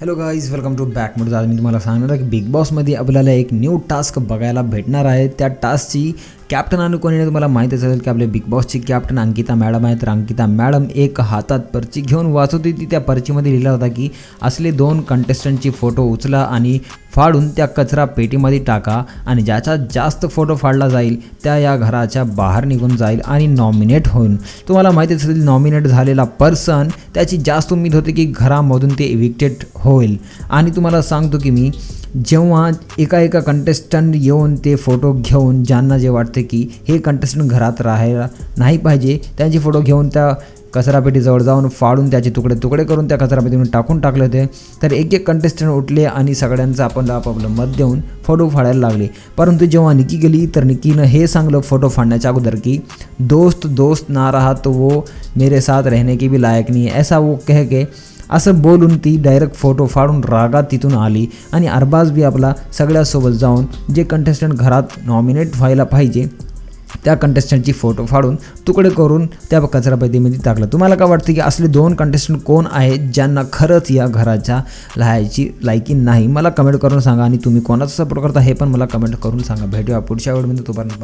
Hello guys, welcome to back mode. आज मी तुम्हाला सांगणार आहे की बिग बॉसमध्ये आपल्याला एक न्यू टास्क बघायला भेटणार आहे. त्या टास्कची कॅप्टन आणि कोणी नाही तुम्हाला माहीत असेल की आपले बिग बॉसची कॅप्टन अंकिता मॅडम आहे. तर अंकिता मॅडम एक हातात पर्ची घेऊन वाचत होती. त्या पर्चीमध्ये लिहिला होता की असले 2 कंटेस्टंटची फोटो उचला आणि फाडून त्या कचरा पेटीमध्ये टाका आणि ज्याचा जास्त फोटो फाडला जाईल त्या या घराच्या बाहेर निघून जाईल आणि नॉमिनेट होईल. तुम्हाला माहिती असेल नॉमिनेट झालेला पर्सन त्याची जास्त उम्मीद होती की घरामधून ते इव्हिक्टेड होईल. आणि तुम्हाला सांगतो की मी जेव्हा एका कंटेस्टंट येऊन ते फोटो घेऊन ज्यांना जे वाटते की हे कंटेस्टंट घरात राहायला नाही पाहिजे त्यांचे फोटो घेऊन त्या कचरापेटीजवळ जाऊन फाडून त्याचे तुकडे तुकडे करून त्या कचरापेटीमध्ये टाकून टाकले होते. तर एक कंटेस्टंट उठले आणि सगळ्यांचं आपापलं मत देऊन फोटो फाडायला लागले. परंतु जेव्हा निकी गेली तर निकीनं हे सांगलं फोटो फाडण्याच्या अगोदर की दोस्त ना रहा तो वो मेरे साथ रहने की भी लायक नहीं है, ऐसा वो कह के असं बोलून ती डायरेक्ट फोटो फाडून रागात तिथून आली. आणि अरबाज बी आपला सगळ्यासोबत जाऊन जे कंटेस्टंट घरात नॉमिनेट व्हायला पाहिजे त्या कंटेस्टंटची फोटो फाडून तुकडे करून त्या कचरापेटीमध्ये टाकलं. तुम्हाला काय वाटतं की असले 2 कंटेस्टंट कोण आहेत ज्यांना खरंच या घराच्या राहायची लायकी नाही? मला कमेंट करून सांगा आणि तुम्ही कोणाचा सपोर्ट करता हे पण मला कमेंट करून सांगा. भेटूया पुढच्या व्हिडिओमध्ये. तोपर्यंत